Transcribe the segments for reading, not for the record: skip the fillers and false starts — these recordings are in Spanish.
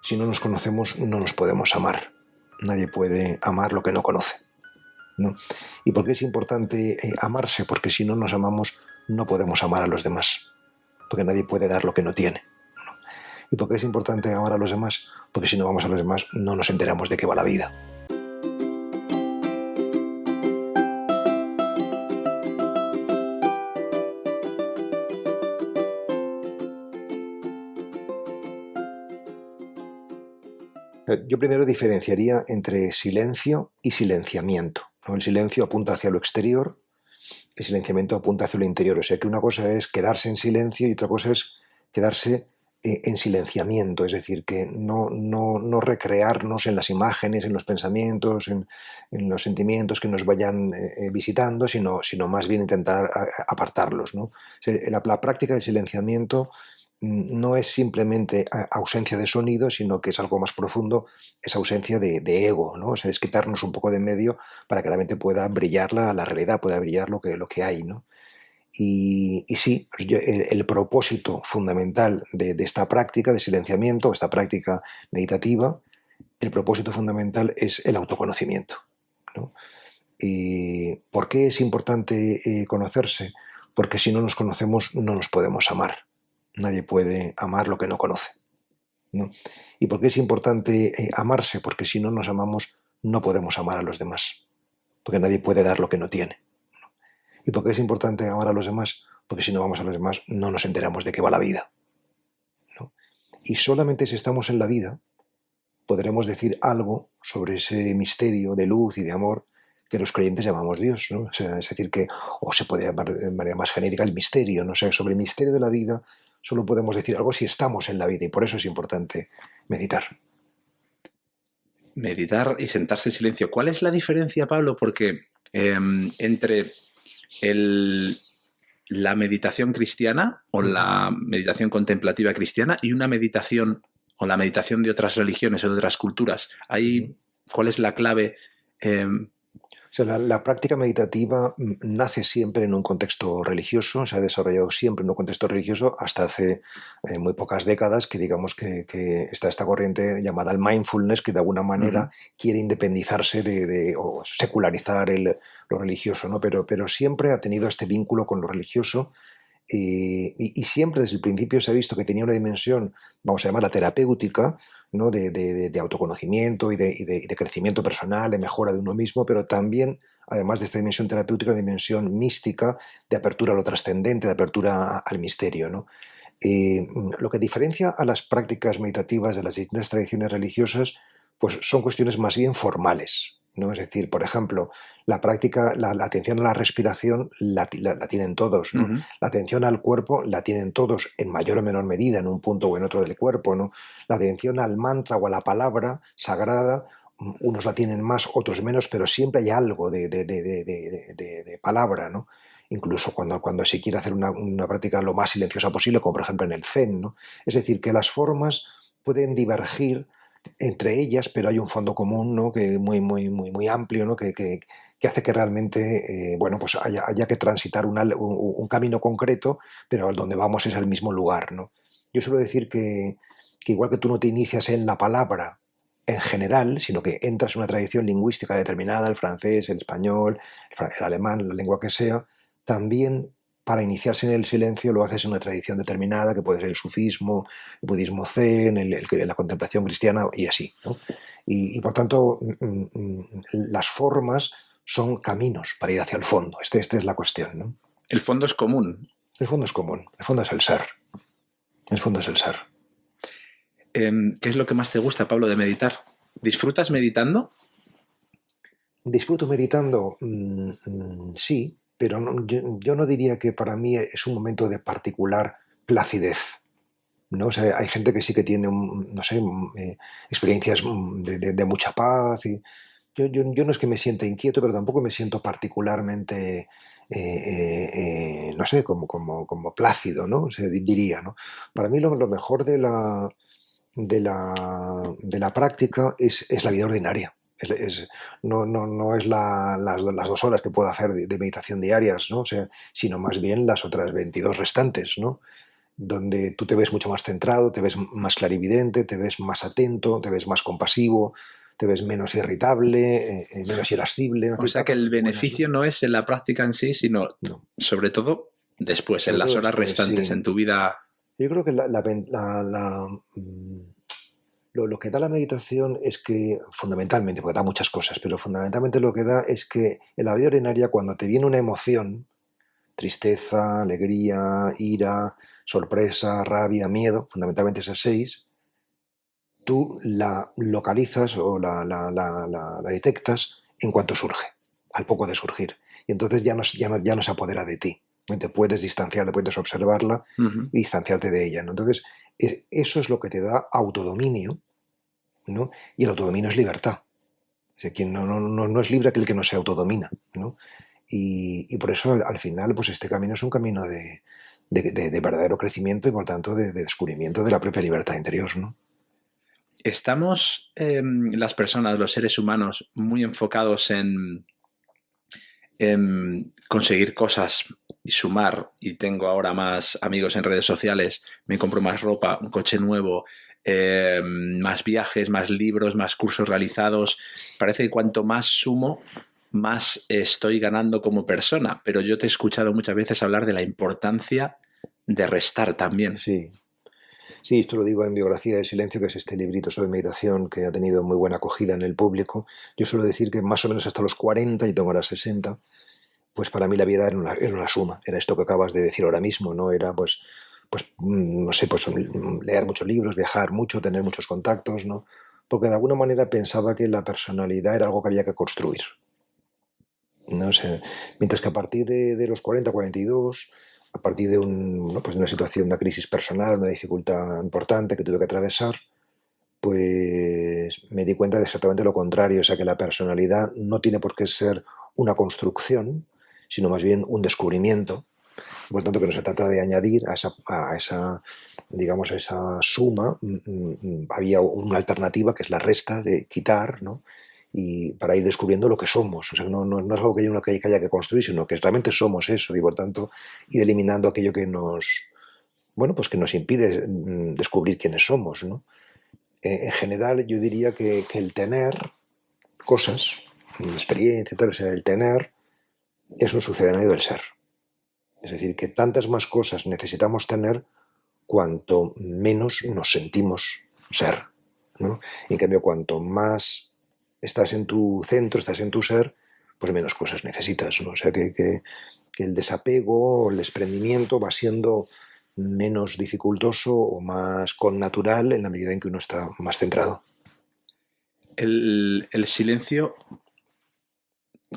Si no nos conocemos, no nos podemos amar. Nadie puede amar lo que no conoce, ¿no? ¿Y por qué es importante amarse? Porque si no nos amamos, no podemos amar a los demás. Porque nadie puede dar lo que no tiene. ¿Y por qué es importante amar a los demás? Porque si no amamos a los demás, no nos enteramos de qué va la vida. Yo primero diferenciaría entre silencio y silenciamiento, ¿no? El silencio apunta hacia lo exterior, el silenciamiento apunta hacia lo interior. O sea que una cosa es quedarse en silencio y otra cosa es quedarse en silenciamiento, es decir, que no recrearnos en las imágenes, en los pensamientos, en los sentimientos que nos vayan visitando, sino más bien intentar apartarlos, ¿no? O sea, la práctica del silenciamiento no es simplemente ausencia de sonido, sino que es algo más profundo, es ausencia de ego, ¿no? O sea, es quitarnos un poco de medio para que realmente pueda brillar la realidad, pueda brillar lo que hay, ¿no? Y sí, el propósito fundamental de esta práctica de silenciamiento, esta práctica meditativa, el propósito fundamental es el autoconocimiento, ¿no? ¿Y por qué es importante conocerse? Porque si no nos conocemos, no nos podemos amar. Nadie puede amar lo que no conoce, ¿no? ¿Y por qué es importante amarse? Porque si no nos amamos, no podemos amar a los demás. Porque nadie puede dar lo que no tiene. ¿Y por qué es importante amar a los demás? Porque si no amamos a los demás, no nos enteramos de qué va la vida, ¿no? Y solamente si estamos en la vida, podremos decir algo sobre ese misterio de luz y de amor que los creyentes llamamos Dios, ¿no? O sea, es decir, que, o se puede llamar de manera más genérica el misterio, ¿no? O sea, sobre el misterio de la vida solo podemos decir algo si estamos en la vida y por eso es importante meditar. Meditar y sentarse en silencio. ¿Cuál es la diferencia, Pablo? Porque entre la meditación cristiana o la meditación contemplativa cristiana y una meditación o la meditación de otras religiones o de otras culturas, ¿cuál es la clave? O sea, la práctica meditativa nace siempre en un contexto religioso, se ha desarrollado siempre en un contexto religioso hasta hace muy pocas décadas, que digamos que está esta corriente llamada el mindfulness, que de alguna manera quiere independizarse o secularizar lo religioso, ¿no? Pero siempre ha tenido este vínculo con lo religioso y siempre desde el principio se ha visto que tenía una dimensión, vamos a llamarla terapéutica, ¿no? De autoconocimiento y de crecimiento personal, de mejora de uno mismo, pero también, además de esta dimensión terapéutica, una dimensión mística, de apertura a lo trascendente, de apertura al misterio, ¿no? Lo que diferencia a las prácticas meditativas de las distintas tradiciones religiosas, pues son cuestiones más bien formales, ¿no? Es decir, por ejemplo, la práctica, la atención a la respiración la tienen todos, ¿no? La atención al cuerpo la tienen todos en mayor o menor medida, en un punto o en otro del cuerpo, ¿no? La atención al mantra o a la palabra sagrada, unos la tienen más, otros menos, pero siempre hay algo de palabra, ¿no? Incluso cuando se quiere hacer una práctica lo más silenciosa posible, como por ejemplo en el Zen, ¿no? Es decir, que las formas pueden divergir entre ellas, pero hay un fondo común, ¿no? Que muy amplio, ¿no? Que hace que realmente bueno, pues haya que transitar un camino concreto, pero al donde vamos es al mismo lugar, ¿no? Yo suelo decir que igual que tú no te inicias en la palabra en general, sino que entras en una tradición lingüística determinada, el francés, el español, el alemán, la lengua que sea, también para iniciarse en el silencio lo haces en una tradición determinada, que puede ser el sufismo, el budismo zen, la contemplación cristiana y así, ¿no? Y por tanto, las formas son caminos para ir hacia el fondo. Esta es la cuestión, ¿no? El fondo es común. El fondo es común, el fondo es el ser. El fondo es el ser. ¿Qué es lo que más te gusta, Pablo, de meditar? ¿Disfrutas meditando? ¿Disfruto meditando? Sí, pero yo no diría que para mí es un momento de particular placidez, ¿no? O sea, hay gente que sí que tiene, no sé, experiencias de mucha paz. Y yo no es que me sienta inquieto, pero tampoco me siento particularmente, no sé, como plácido, ¿no? O sea, diría, ¿no? Para mí lo mejor de la práctica es la vida ordinaria. No es las 2 horas que puedo hacer de meditación diarias, ¿no? O sea, sino más bien las otras 22 restantes, ¿no? donde tú te ves mucho más centrado, te ves más clarividente, te ves más atento, te ves más compasivo, te ves menos irritable, menos irascible. ¿No? O Hay sea que el etapas muy buenas, ¿no? beneficio no es en la práctica en sí, sino No, sobre todo después, en sobre las todo horas después, restantes sí. en tu vida. Yo creo que lo que da la meditación es que, fundamentalmente, porque da muchas cosas, pero fundamentalmente lo que da es que en la vida ordinaria, cuando te viene una emoción, tristeza, alegría, ira, sorpresa, rabia, miedo, fundamentalmente esas seis, tú la localizas o la detectas en cuanto surge, al poco de surgir. Y entonces ya no se apodera de ti. Te puedes distanciar, puedes observarla Ujú. y distanciarte de ella, ¿no? Entonces, eso es lo que te da autodominio, ¿no? Y el autodominio es libertad. O sea, quien no es libre aquel que no se autodomina, ¿no? Y por eso al final, pues este camino es un camino de verdadero crecimiento y por tanto de descubrimiento de la propia libertad interior, ¿no? Estamos las personas, los seres humanos, muy enfocados en conseguir cosas y sumar, y tengo ahora más amigos en redes sociales, me compro más ropa, un coche nuevo, más viajes, más libros, más cursos realizados. Parece que cuanto más sumo, más estoy ganando como persona, pero yo te he escuchado muchas veces hablar de la importancia de restar también. Sí, sí, esto lo digo en Biografía del Silencio, que es este librito sobre meditación que ha tenido muy buena acogida en el público. Yo suelo decir que más o menos hasta los 40, y tengo ahora 60, pues para mí la vida era una suma, era esto que acabas de decir ahora mismo, ¿no? Era no sé, pues leer muchos libros, viajar mucho, tener muchos contactos, ¿no? Porque de alguna manera pensaba que la personalidad era algo que había que construir, ¿no? O sea, mientras que a partir de los 40, 42, a partir de ¿no? Pues de una situación, una crisis personal, una dificultad importante que tuve que atravesar, pues me di cuenta de exactamente lo contrario, o sea, que la personalidad no tiene por qué ser una construcción, sino más bien un descubrimiento. Por tanto, que no se trata de añadir a esa, digamos, a esa suma, había una alternativa que es la resta, de quitar, ¿no? Y para ir descubriendo lo que somos. O sea, no es algo que haya que construir, sino que realmente somos eso y por tanto ir eliminando aquello que bueno, pues que nos impide descubrir quiénes somos, ¿no? En general, yo diría que el tener cosas, experiencia, tal, o sea, el tener es un sucedáneo del ser. Es decir, que tantas más cosas necesitamos tener cuanto menos nos sentimos ser, ¿no? En cambio, cuanto más estás en tu centro, estás en tu ser, pues menos cosas necesitas, ¿no? O sea, que el desapego o el desprendimiento va siendo menos dificultoso o más connatural en la medida en que uno está más centrado. El silencio,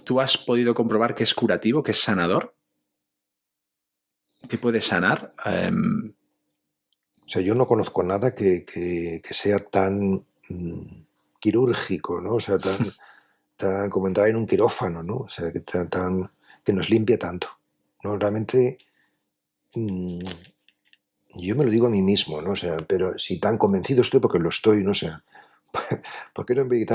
¿tú has podido comprobar que es curativo, que es sanador? ¿Que puede sanar? O sea, yo no conozco nada que sea tan quirúrgico, ¿no? O sea, tan como entrar en un quirófano, ¿no? O sea, que nos limpie tanto, ¿no? Realmente, mm, yo me lo digo a mí mismo, ¿no? O sea, pero si tan convencido estoy, porque lo estoy, ¿no? O sea, ¿por qué no en vez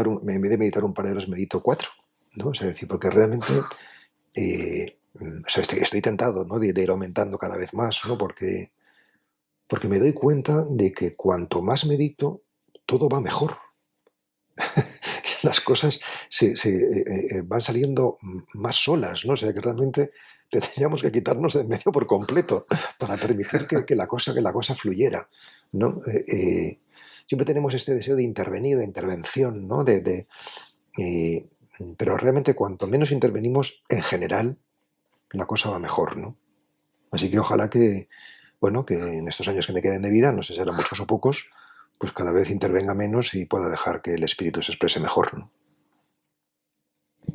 de meditar un par de horas, medito 4? ¿No? O sea, decir, porque realmente, o sea, estoy tentado, ¿no? De ir aumentando cada vez más, ¿no? Porque me doy cuenta de que cuanto más medito, todo va mejor. Las cosas van saliendo más solas, ¿no? O sea que realmente tendríamos que quitarnos de en medio por completo para permitir que la cosa fluyera, ¿no? Siempre tenemos este deseo de intervenir, de intervención, ¿no? Eh, pero realmente cuanto menos intervenimos, en general, la cosa va mejor, ¿no? Así que ojalá que, bueno, que en estos años que me queden de vida, no sé si serán muchos o pocos, pues cada vez intervenga menos y pueda dejar que el espíritu se exprese mejor, ¿no?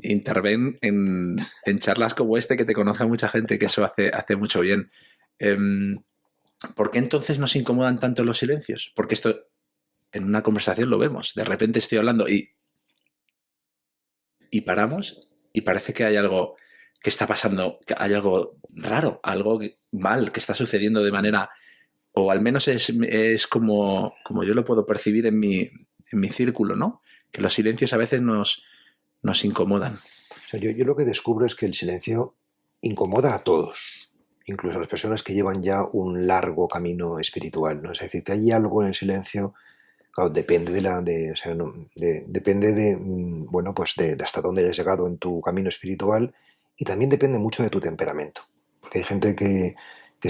Interven en charlas como este, que te conozca mucha gente, que eso hace mucho bien. ¿Por qué entonces nos incomodan tanto los silencios? Porque esto en una conversación lo vemos. De repente estoy hablando y paramos y parece que hay algo que está pasando, que hay algo raro, algo mal que está sucediendo de manera, o al menos es como yo lo puedo percibir en mi círculo, ¿no? Que los silencios a veces nos incomodan. O sea, yo lo que descubro es que el silencio incomoda a todos incluso las personas que llevan ya un largo camino espiritual, ¿no? Es decir, que hay algo en el silencio. Claro, depende o sea, depende de, bueno, pues de hasta dónde hayas llegado en tu camino espiritual, y también depende mucho de tu temperamento. Porque hay gente que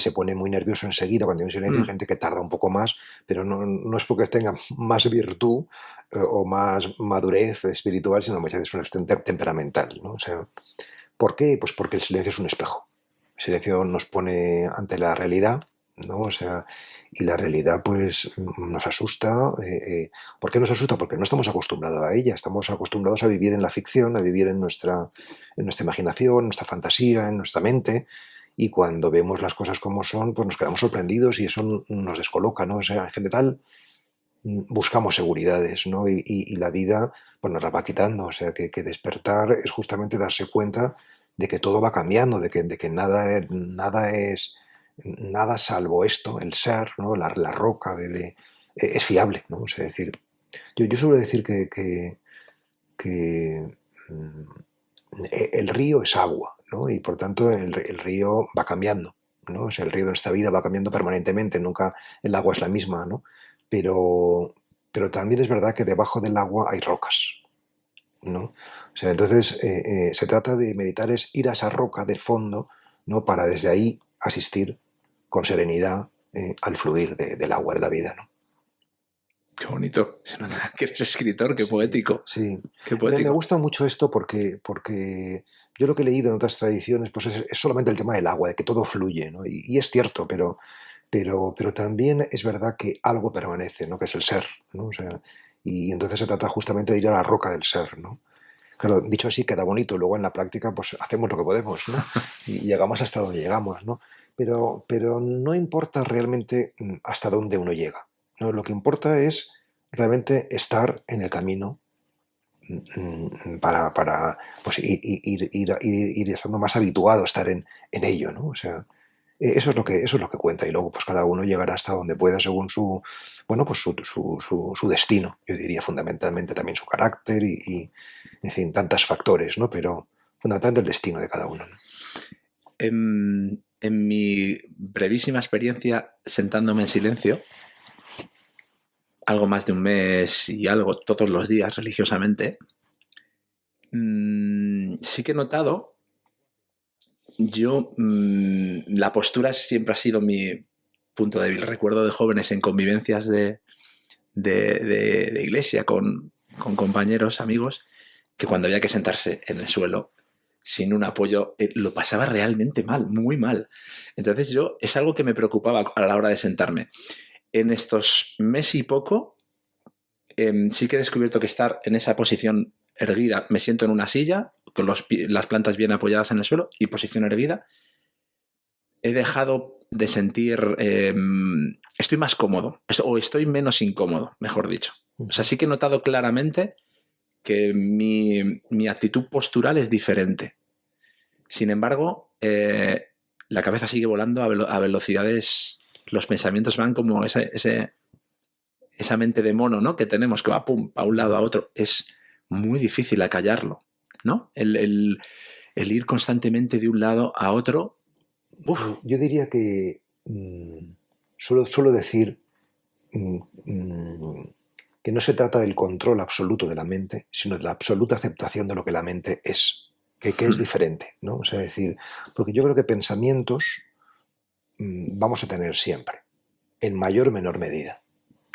se pone muy nervioso enseguida cuando hay un silencio, hay Mm. gente que tarda un poco más, pero no es porque tenga más virtud o más madurez espiritual, sino muchas veces es una cuestión temperamental, ¿no? O sea, ¿por qué? Pues porque el silencio es un espejo. El silencio nos pone ante la realidad, ¿no? O sea, y la realidad pues nos asusta. ¿Por qué nos asusta? Porque no estamos acostumbrados a ella, estamos acostumbrados a vivir en la ficción, a vivir en nuestra imaginación, en nuestra fantasía, en nuestra mente, y cuando vemos las cosas como son, pues nos quedamos sorprendidos y eso nos descoloca, ¿no? O sea, en general buscamos seguridades, ¿no? Y la vida pues nos la va quitando. O sea, que despertar es justamente darse cuenta de que todo va cambiando, de que nada salvo esto, el ser, ¿no? La roca es fiable, ¿no? O sea, decir, yo suelo decir que, el río es agua, ¿no? Y por tanto el río va cambiando, ¿no? O sea, el río de nuestra vida va cambiando permanentemente, nunca el agua es la misma, ¿no? Pero, pero también es verdad que debajo del agua hay rocas, ¿no? O sea, entonces se trata de meditar, es ir a esa roca del fondo, ¿no? Para desde ahí asistir con serenidad al fluir del agua de la vida, ¿no? Qué bonito. Se nota que eres escritor, qué Sí, poético. sí. Qué Me poético. gusta mucho esto porque yo lo que he leído en otras tradiciones pues es solamente el tema del agua, de que todo fluye, ¿no? Y es cierto, pero también es verdad que algo permanece, ¿no? Que es el ser, ¿no? O sea, y entonces se trata justamente de ir a la roca del ser, ¿no? Claro, dicho así queda bonito, luego en la práctica pues hacemos lo que podemos, ¿no? Y llegamos hasta donde llegamos, ¿no? Pero no importa realmente hasta dónde uno llega, ¿no? Lo que importa es realmente estar en el camino, para pues, ir estando más habituado a estar en ello, ¿no? O sea, eso es lo que cuenta, y luego pues cada uno llegará hasta donde pueda según bueno, pues su destino, yo diría fundamentalmente también su carácter en fin, tantos factores, ¿no? Pero fundamentalmente el destino de cada uno, ¿no? En mi brevísima experiencia sentándome en silencio, algo más de un mes y algo todos los días religiosamente, sí que he notado, la postura siempre ha sido mi punto débil. Recuerdo de jóvenes en convivencias de iglesia con compañeros, amigos, que cuando había que sentarse en el suelo sin un apoyo, lo pasaba realmente mal, muy mal. Entonces es algo que me preocupaba a la hora de sentarme. En estos mes y poco, sí que he descubierto que estar en esa posición erguida, me siento en una silla, con las plantas bien apoyadas en el suelo y posición erguida, he dejado de sentir, estoy más cómodo, o estoy menos incómodo, mejor dicho. O sea, sí que he notado claramente que mi actitud postural es diferente. Sin embargo, la cabeza sigue volando a velocidades, los pensamientos van como esa mente de mono, ¿no? Que tenemos, que va pum, a un lado, a otro. Es muy difícil acallarlo, ¿no? El ir constantemente de un lado a otro. Uf. Yo diría que suelo decir mm, mm, que no se trata del control absoluto de la mente, sino de la absoluta aceptación de lo que la mente es, que es diferente, ¿no? O sea, decir, porque yo creo que pensamientos vamos a tener siempre, en mayor o menor medida,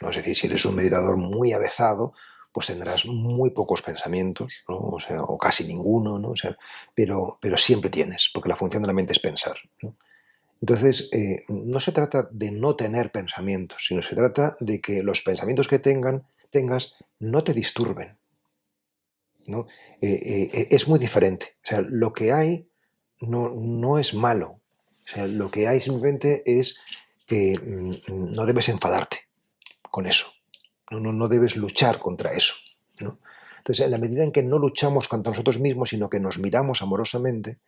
¿no? Es decir, si eres un meditador muy avezado, pues tendrás muy pocos pensamientos, ¿no? O sea, o casi ninguno, ¿no? O sea, pero siempre tienes, porque la función de la mente es pensar, ¿no? Entonces, no se trata de no tener pensamientos, sino se trata de que los pensamientos que tengas no te disturben, ¿no? Es muy diferente. O sea, lo que hay no es malo. O sea, lo que hay simplemente es que no debes enfadarte con eso. No debes luchar contra eso, ¿no? Entonces, en la medida en que no luchamos contra nosotros mismos, sino que nos miramos amorosamente,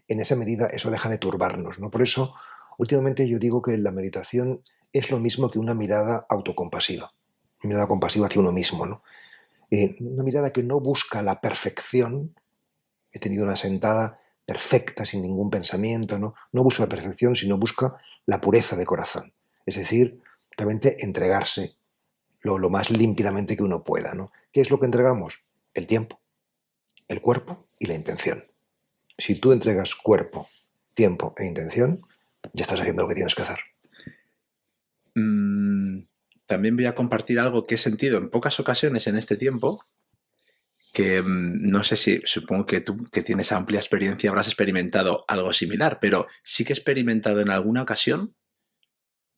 en esa medida eso deja de turbarnos, ¿no? Por eso, últimamente yo digo que la meditación es lo mismo que una mirada autocompasiva, una mirada compasiva hacia uno mismo, ¿no? Una mirada que no busca la perfección. He tenido una sentada perfecta, sin ningún pensamiento, ¿no? No busca la perfección, sino busca la pureza de corazón. Es decir, realmente entregarse lo más límpidamente que uno pueda, ¿no? ¿Qué es lo que entregamos? El tiempo, el cuerpo y la intención. Si tú entregas cuerpo, tiempo e intención, ya estás haciendo lo que tienes que hacer. También voy a compartir algo que he sentido en pocas ocasiones en este tiempo, que no sé si, supongo que tú que tienes amplia experiencia habrás experimentado algo similar, pero sí que he experimentado en alguna ocasión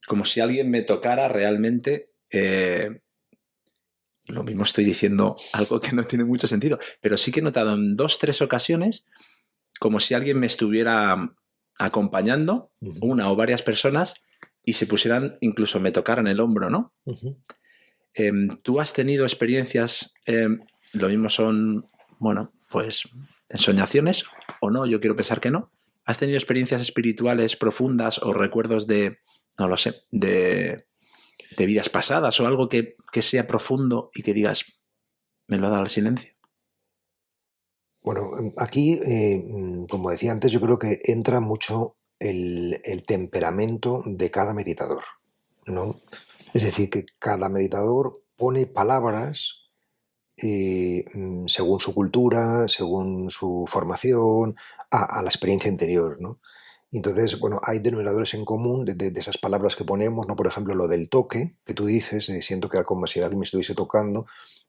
como si alguien me tocara realmente. Lo mismo estoy diciendo algo que no tiene mucho sentido, pero sí que he notado en 2, 3 ocasiones como si alguien me estuviera acompañando, una o varias personas, y se pusieran, incluso me tocaran el hombro, ¿no? ¿Tú has tenido experiencias, lo mismo son, bueno, pues ensoñaciones o no? Yo quiero pensar que no. ¿Has tenido experiencias espirituales profundas o recuerdos de, no lo sé, de vidas pasadas o algo que sea profundo y que digas, me lo ha dado el silencio? Bueno, aquí, como decía antes, yo creo que entra mucho el temperamento de cada meditador, ¿no? Es decir, que cada meditador pone palabras según su cultura, según su formación, a la experiencia interior, ¿no? Y entonces, bueno, hay denominadores en común de esas palabras que ponemos, ¿no? Por ejemplo, lo del toque, que tú dices, siento que como si alguien me estuviese tocando,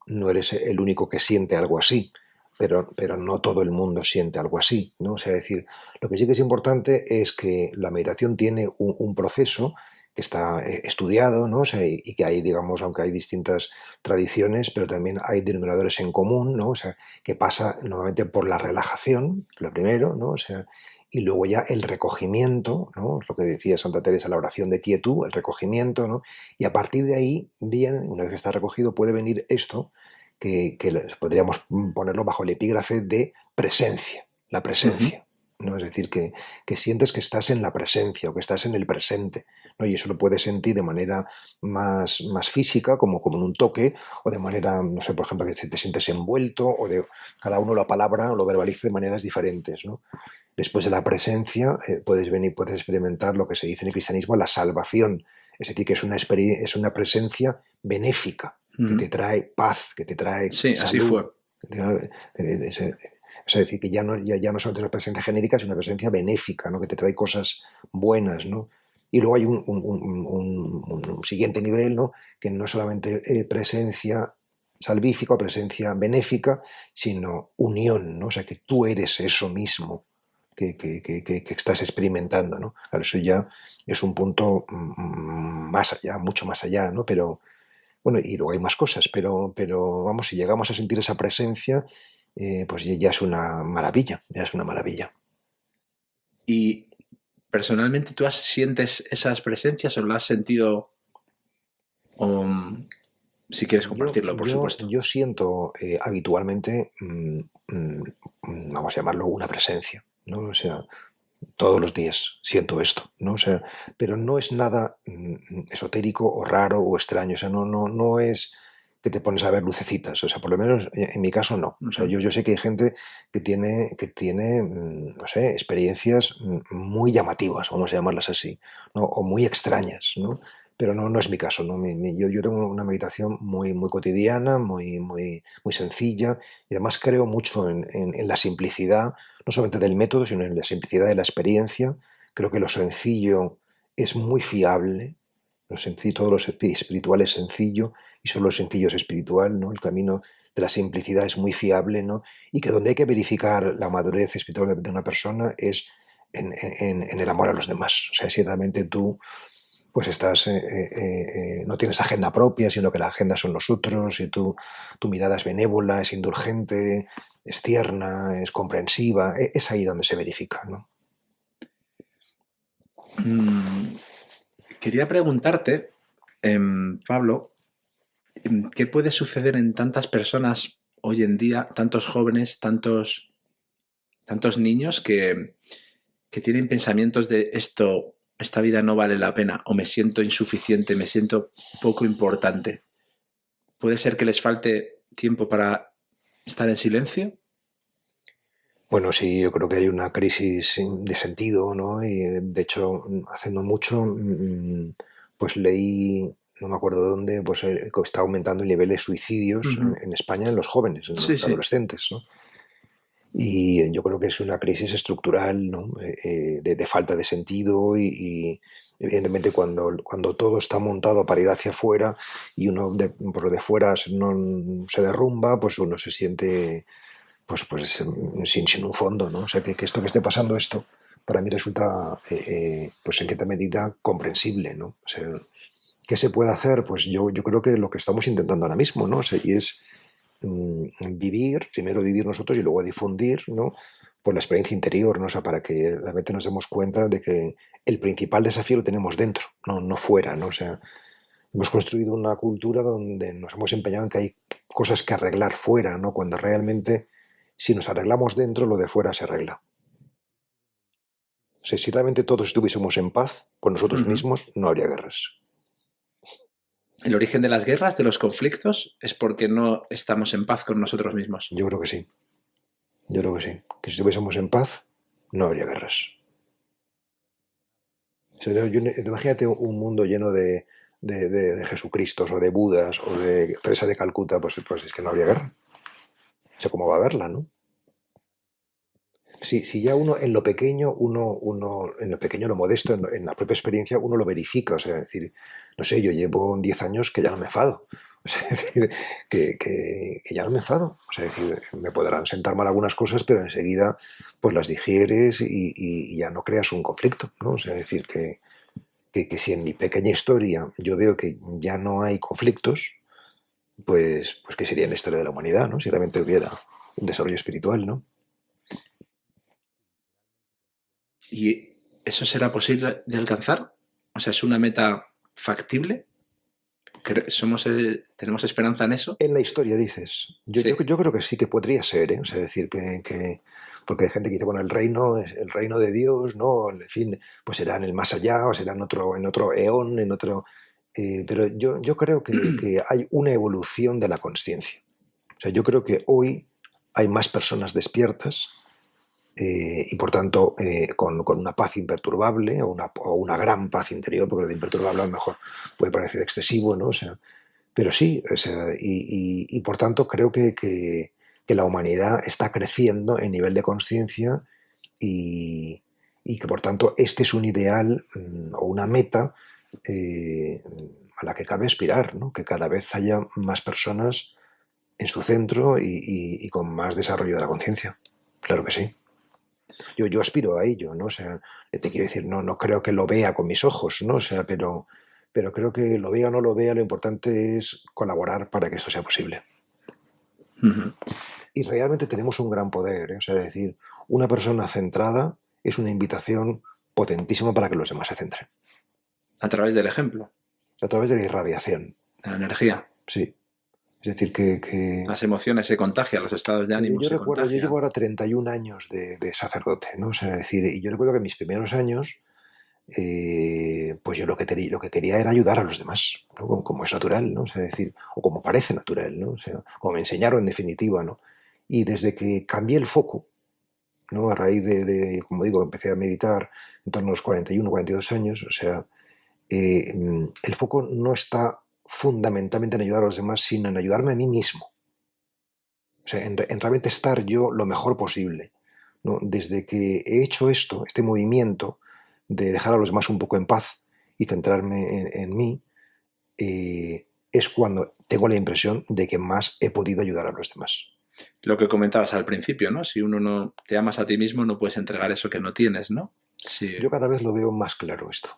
no eres el único que siente algo así, pero no todo el mundo siente algo así, ¿no? O sea, decir, lo que sí que es importante es que la meditación tiene un proceso que está estudiado, ¿no? O sea, y que hay, digamos, aunque hay distintas tradiciones, pero también hay denominadores en común, ¿no? O sea, que pasa normalmente por la relajación, lo primero, ¿no? O sea, y luego ya el recogimiento, ¿no? Lo que decía Santa Teresa, la oración de quietud, el recogimiento, ¿no? Y a partir de ahí, bien, una vez que está recogido, puede venir esto, que podríamos ponerlo bajo el epígrafe de presencia, la presencia. ¿No? Es decir, que sientes que estás en la presencia o que estás en el presente, ¿no? Y eso lo puedes sentir de manera más física, como en un toque, o de manera, no sé, por ejemplo, que te sientes envuelto, o de cada uno la palabra o lo verbaliza de maneras diferentes, ¿no? Después de la presencia, puedes experimentar lo que se dice en el cristianismo, la salvación. Es decir, que es una presencia benéfica, que te trae paz, que te trae Sí, así salud. fue. Es decir, que ya no solo es una presencia genérica, sino una presencia benéfica, ¿no? Que te trae cosas buenas, ¿no? Y luego hay un siguiente nivel, ¿no? Que no es solamente presencia salvífica o presencia benéfica, sino unión, ¿no? O sea, que tú eres eso mismo que estás experimentando, ¿no? Claro, eso ya es un punto más allá, mucho más allá, ¿no? Pero, bueno, y luego hay más cosas, pero vamos, si llegamos a sentir esa presencia, pues ya es una maravilla, ya es una maravilla. Y personalmente, ¿tú sientes esas presencias o lo has sentido? O, si quieres Yo, compartirlo, por yo, supuesto. yo siento habitualmente, vamos a llamarlo, una presencia, ¿no? O sea, todos los días siento esto, ¿no? O sea, pero no es nada esotérico o raro o extraño, o sea, no es que te pones a ver lucecitas, o sea, por lo menos en mi caso no. O sea, yo sé que hay gente que tiene, no sé, experiencias muy llamativas, vamos a llamarlas así, ¿no? O muy extrañas, ¿no? Pero no es mi caso, ¿no? Yo tengo una meditación muy cotidiana, muy sencilla, y además creo mucho en la simplicidad, no solamente del método, sino en la simplicidad de la experiencia. Creo que lo sencillo es muy fiable, todo lo espiritual es sencillo y solo lo sencillo es espiritual, ¿no? El camino de la simplicidad es muy fiable, ¿no? Y que donde hay que verificar la madurez espiritual de una persona es en el amor a los demás. O sea, si realmente tú pues no tienes agenda propia, sino que la agenda son los otros, y tu mirada es benévola, es indulgente, es tierna, es comprensiva, es ahí donde se verifica, ¿no? Quería preguntarte, Pablo, ¿qué puede suceder en tantas personas hoy en día, tantos jóvenes, tantos niños que tienen pensamientos de esta vida no vale la pena, o me siento insuficiente, me siento poco importante? ¿Puede ser que les falte tiempo para estar en silencio? Bueno, sí, yo creo que hay una crisis de sentido, ¿no? Y de hecho, hace no mucho, pues leí, no me acuerdo dónde, pues que está aumentando el nivel de suicidios Ujú. en España en los jóvenes, en Sí, los sí. adolescentes, ¿no? Y yo creo que es una crisis estructural, ¿no? De falta de sentido y, evidentemente cuando todo está montado para ir hacia afuera y uno por lo de fuera no se derrumba, pues uno se siente pues sin un fondo, ¿no? O sea, que esto que esté pasando esto, para mí resulta, pues en cierta medida, comprensible, ¿no? O sea, ¿qué se puede hacer? Pues yo creo que lo que estamos intentando ahora mismo, ¿no? O sea, y es vivir, primero vivir nosotros y luego difundir, ¿no? Por la experiencia interior, ¿no? O sea, para que realmente nos demos cuenta de que el principal desafío lo tenemos dentro, no fuera, ¿no? O sea, hemos construido una cultura donde nos hemos empeñado en que hay cosas que arreglar fuera, ¿no? Cuando realmente, si nos arreglamos dentro, lo de fuera se arregla. O sea, si realmente todos estuviésemos en paz con nosotros Ujú. mismos, no habría guerras. El origen de las guerras, de los conflictos, es porque no estamos en paz con nosotros mismos. Yo creo que sí. Yo creo que sí. Que si estuviésemos en paz, no habría guerras. O sea, imagínate un mundo lleno de Jesucristos o de Budas o de Teresa de Calcuta, pues es que no habría guerra. O sea, ¿cómo va a haberla, no? Si ya uno en lo pequeño, en lo pequeño, lo modesto, en la propia experiencia, uno lo verifica. O sea, es decir, no sé, yo llevo 10 años que ya no me enfado. O sea, es decir, que ya no me enfado. O sea, es decir, me podrán sentar mal algunas cosas, pero enseguida pues las digieres y ya no creas un conflicto, ¿no? O sea, es decir, que si en mi pequeña historia yo veo que ya no hay conflictos, pues ¿qué sería la historia de la humanidad, ¿no? Si realmente hubiera un desarrollo espiritual, ¿no? ¿Y eso será posible de alcanzar? O sea, ¿es una meta factible? ¿Tenemos esperanza en eso? En la historia, dices. Sí. Yo creo que sí que podría ser, ¿eh? O sea, decir porque hay gente que dice, bueno, el reino es el reino de Dios, ¿no? En fin, pues será en el más allá, o será en otro eón, en otro. Pero yo creo que hay una evolución de la conciencia. O sea, yo creo que hoy hay más personas despiertas y por tanto con una paz imperturbable o una gran paz interior, porque lo de imperturbable a lo mejor puede parecer excesivo, ¿no? O sea, pero sí, o sea, y por tanto creo que la humanidad está creciendo en nivel de conciencia y, y que por tanto este es un ideal o una meta eh, a la que cabe aspirar, ¿no? Que cada vez haya más personas en su centro y con más desarrollo de la conciencia. Claro que sí. Yo aspiro a ello, ¿no? O sea, te quiero decir, no creo que lo vea con mis ojos, ¿no? O sea, pero creo que lo vea o no lo vea, lo importante es colaborar para que esto sea posible. Ujú. Y realmente tenemos un gran poder, ¿eh? O sea, es decir, una persona centrada es una invitación potentísima para que los demás se centren. A través del ejemplo, A través de la irradiación, de la energía. sí. Es decir, que Las emociones se contagian, los estados de ánimo yo se recuerdo, yo llevo contagian. ahora 31 años de sacerdote, ¿no? O sea, es decir, y yo recuerdo que en mis primeros años pues yo lo que quería era ayudar a los demás, ¿no? Como es natural, ¿no? O sea, decir, o como parece natural, ¿no? O sea, como me enseñaron en definitiva, ¿no? Y desde que cambié el foco, ¿no? A raíz como digo, empecé a meditar en torno a los 41, 42 años, o sea, el foco no está fundamentalmente en ayudar a los demás, sino en ayudarme a mí mismo. O sea, en realmente estar yo lo mejor posible, ¿no? Desde que he hecho esto, este movimiento de dejar a los demás un poco en paz y centrarme en mí, es cuando tengo la impresión de que más he podido ayudar a los demás. Lo que comentabas al principio, ¿no? Si uno no te amas a ti mismo, no puedes entregar eso que no tienes, ¿no? Sí. Yo cada vez lo veo más claro esto.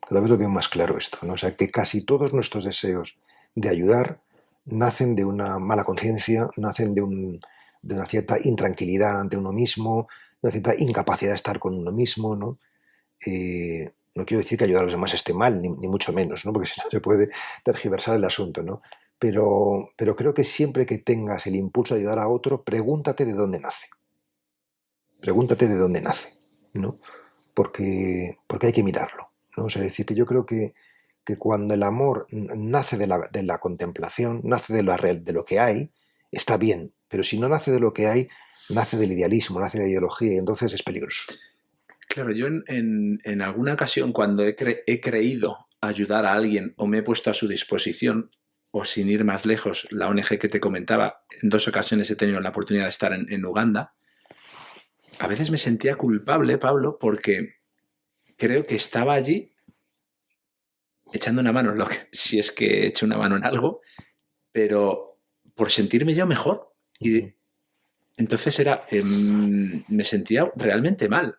Cada vez lo veo más claro esto, ¿no? O sea, que casi todos nuestros deseos de ayudar nacen de una mala conciencia, nacen de una cierta intranquilidad ante uno mismo, de una cierta incapacidad de estar con uno mismo, ¿no? No quiero decir que ayudar a los demás esté mal, ni mucho menos, ¿no? Porque si no se puede tergiversar el asunto, ¿no? Pero creo que siempre que tengas el impulso de ayudar a otro, pregúntate de dónde nace. Pregúntate de dónde nace, ¿no? Porque hay que mirarlo, ¿no? O sea, decir que yo creo que cuando el amor nace de la contemplación, nace de lo que hay, está bien, pero si no nace de lo que hay, nace del idealismo, nace de la ideología y entonces es peligroso. Claro, yo en alguna ocasión cuando he creído ayudar a alguien o me he puesto a su disposición, o sin ir más lejos, la ONG que te comentaba, en 2 ocasiones he tenido la oportunidad de estar en Uganda, a veces me sentía culpable, Pablo, porque creo que estaba allí echando una mano, si es que he hecho una mano en algo, pero por sentirme yo mejor. Y entonces me sentía realmente mal.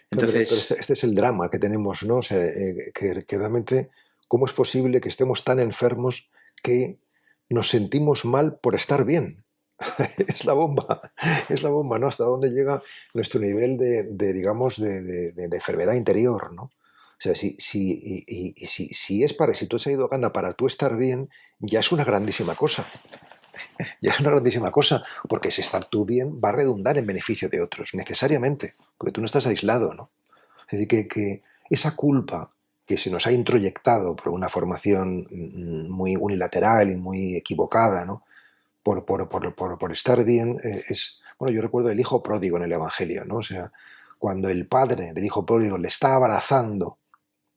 Pero Entonces, este es el drama que tenemos, ¿no? O sea, que realmente, ¿cómo es posible que estemos tan enfermos que nos sentimos mal por estar bien? Es la bomba, ¿no? Hasta dónde llega nuestro nivel digamos, de enfermedad interior, ¿no? O sea, si tú has ido a Uganda para tú estar bien, ya es una grandísima cosa. Ya es una grandísima cosa, porque si estar tú bien va a redundar en beneficio de otros, necesariamente, porque tú no estás aislado, ¿no? Es decir, que esa culpa que se nos ha introyectado por una formación muy unilateral y muy equivocada, ¿no? Por estar bien, bueno, yo recuerdo el hijo pródigo en el Evangelio, ¿no? O sea, cuando el padre del hijo pródigo le está abrazando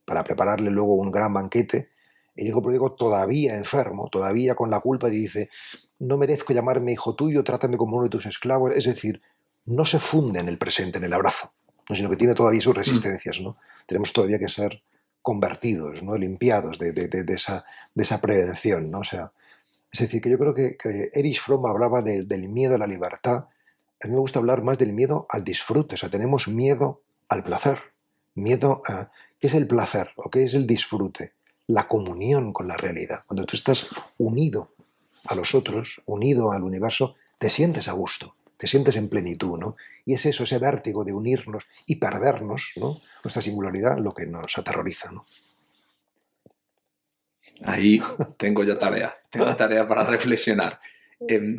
para prepararle luego un gran banquete, el hijo pródigo todavía enfermo, todavía con la culpa, dice, no merezco llamarme hijo tuyo, trátame como uno de tus esclavos. Es decir, no se funde en el presente, en el abrazo, ¿no? Sino que tiene todavía sus resistencias, ¿no? Tenemos todavía que ser convertidos, ¿no? Limpiados de esa prevención, ¿no? O sea, es decir, que yo creo que Erich Fromm hablaba del miedo a la libertad. A mí me gusta hablar más del miedo al disfrute. O sea, tenemos miedo al placer. Miedo a... ¿Qué es el placer o qué es el disfrute? La comunión con la realidad. Cuando tú estás unido a los otros, unido al universo, te sientes a gusto, te sientes en plenitud, ¿no? Y es eso, ese vértigo de unirnos y perdernos, ¿no? Nuestra singularidad, lo que nos aterroriza, ¿no? ahí tengo tarea para reflexionar.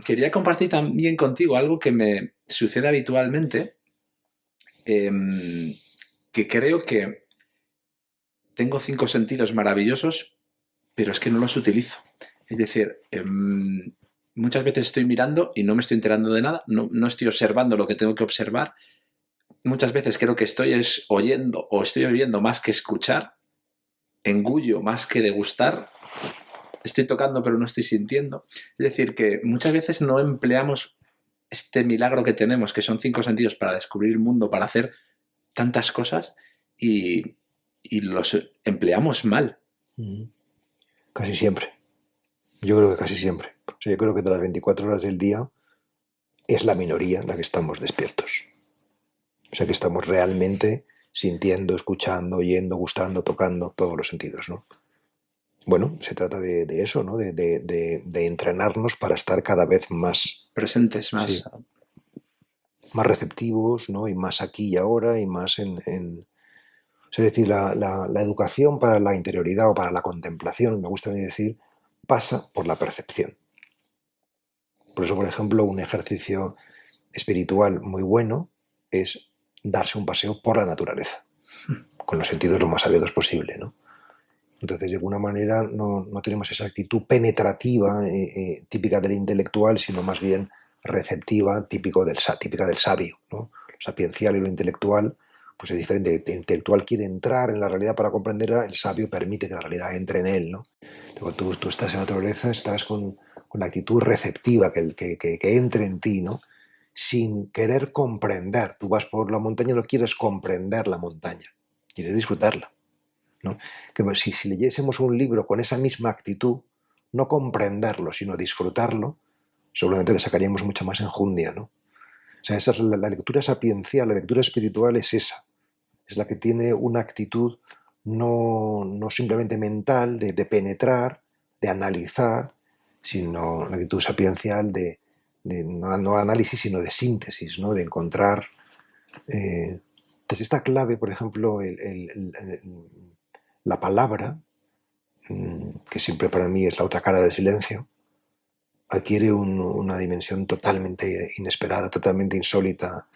Quería compartir también contigo algo que me sucede habitualmente, que creo que tengo 5 sentidos maravillosos, pero es que no los utilizo. Es decir, muchas veces estoy mirando y no me estoy enterando de nada, no estoy observando lo que tengo que observar. Muchas veces creo que estoy oyendo o estoy oyendo más que escuchar, engullo más que degustar, estoy tocando pero no estoy sintiendo. Es decir, que muchas veces no empleamos este milagro que tenemos, que son 5 sentidos para descubrir el mundo, para hacer tantas cosas y los empleamos mal. Casi siempre. Yo creo que casi siempre. O sea, yo creo que de las 24 horas del día es la minoría la que estamos despiertos. O sea, que estamos realmente sintiendo, escuchando, oyendo, gustando, tocando, todos los sentidos, ¿no? Bueno, se trata de eso, ¿no? De entrenarnos para estar cada vez más, Presentes más. sí, más receptivos, ¿no? Y más aquí y ahora y más o sea, es decir, la educación para la interioridad o para la contemplación, me gusta decir, pasa por la percepción. Por eso, por ejemplo, un ejercicio espiritual muy bueno es darse un paseo por la naturaleza, con los sentidos lo más abiertos posible, ¿no? Entonces, de alguna manera, no tenemos esa actitud penetrativa típica del intelectual, sino más bien receptiva, típica del sabio, ¿no? Lo sapiencial y lo intelectual, pues es diferente. El intelectual quiere entrar en la realidad para comprenderla, el sabio permite que la realidad entre en él, ¿no? Cuando tú estás en la naturaleza, estás con la actitud receptiva, que entre en ti, ¿no? Sin querer comprender. Tú vas por la montaña, no quieres comprender la montaña, quieres disfrutarla, ¿no? Que si leyésemos un libro con esa misma actitud, no comprenderlo, sino disfrutarlo, seguramente le sacaríamos mucha más enjundia, ¿no? O sea, esa es la lectura sapiencial, la lectura espiritual es esa. Es la que tiene una actitud no simplemente mental, de penetrar, de analizar, sino la actitud sapiencial no análisis, sino de síntesis, ¿no? De encontrar... entonces esta clave, por ejemplo, la palabra, que siempre para mí es la otra cara del silencio, adquiere una dimensión totalmente inesperada, totalmente insólita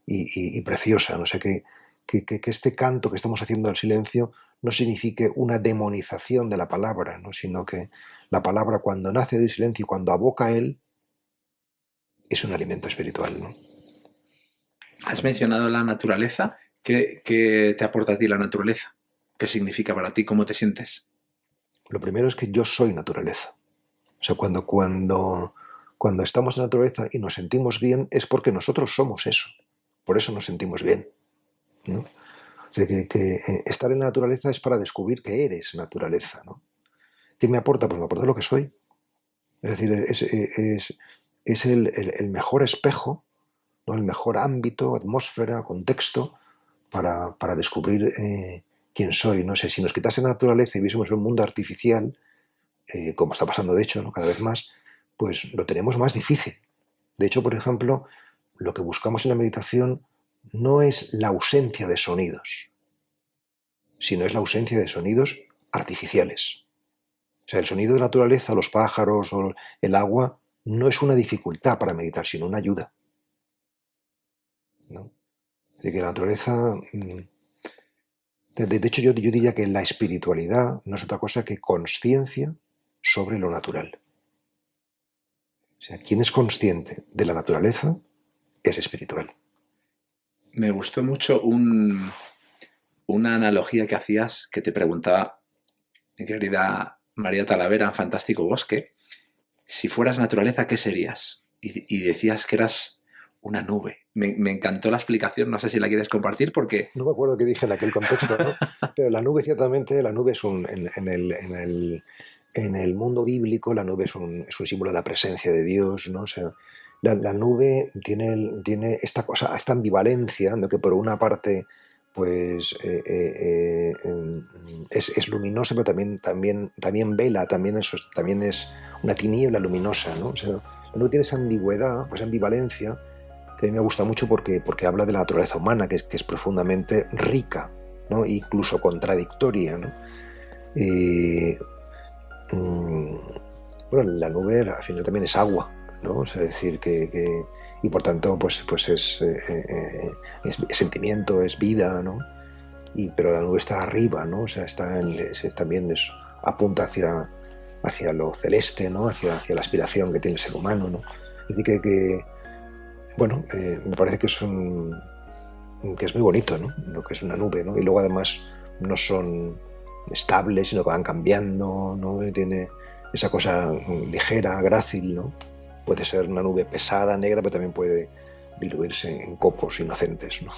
y preciosa. No sé, que este canto que estamos haciendo al silencio no signifique una demonización de la palabra, ¿no? Sino que la palabra, cuando nace del silencio y cuando aboca a él, es un alimento espiritual, ¿no? Has mencionado la naturaleza. ¿Qué te aporta a ti la naturaleza? ¿Qué significa para ti? ¿Cómo te sientes? Lo primero es que yo soy naturaleza. O sea, cuando estamos en la naturaleza y nos sentimos bien es porque nosotros somos eso. Por eso nos sentimos bien, ¿no? O sea, que estar en la naturaleza es para descubrir que eres naturaleza, ¿no? ¿Qué me aporta? Pues me aporta lo que soy. Es decir, es el mejor espejo, ¿no? El mejor ámbito, atmósfera, contexto para descubrir quién soy. No sé, si nos quitase la naturaleza y viésemos un mundo artificial, como está pasando de hecho, ¿no? Cada vez más, pues lo tenemos más difícil. De hecho, por ejemplo, lo que buscamos en la meditación no es la ausencia de sonidos, sino es la ausencia de sonidos artificiales. O sea, el sonido de la naturaleza, los pájaros o el agua, no es una dificultad para meditar, sino una ayuda, ¿no? De que la naturaleza... De hecho, yo diría que la espiritualidad no es otra cosa que consciencia sobre lo natural. O sea, quien es consciente de la naturaleza es espiritual. Me gustó mucho una analogía que hacías, que te preguntaba mi querida María Talavera en Fantástico Bosque, si fueras naturaleza, ¿qué serías? Y decías que eras una nube. Me encantó la explicación, no sé si la quieres compartir porque... No me acuerdo qué dije en aquel contexto, ¿no? Pero la nube, ciertamente, la nube es en el mundo bíblico, la nube es un símbolo de la presencia de Dios, ¿no? O sea, la nube tiene esta cosa, esta ambivalencia, ¿no? Que por una parte pues es luminosa, pero también vela, también es una tiniebla luminosa, ¿no? O sea, la nube tiene esa ambigüedad, esa ambivalencia, que a mí me gusta mucho porque habla de la naturaleza humana, que es profundamente rica, ¿no? Incluso contradictoria, ¿no? Y, bueno, la nube al final también es agua, ¿no? O sea, decir y por tanto pues es sentimiento, es vida, ¿no? Pero la nube está arriba, ¿no? O sea, también apunta hacia lo celeste, ¿no? Hacia la aspiración que tiene el ser humano, ¿no? Es decir, bueno, me parece que es muy bonito, ¿no? Lo que es una nube, ¿no? Y luego además no son estables, sino que van cambiando, ¿no? Y tiene esa cosa ligera, grácil, ¿no? Puede ser una nube pesada, negra, pero también puede diluirse en copos inocentes, ¿no?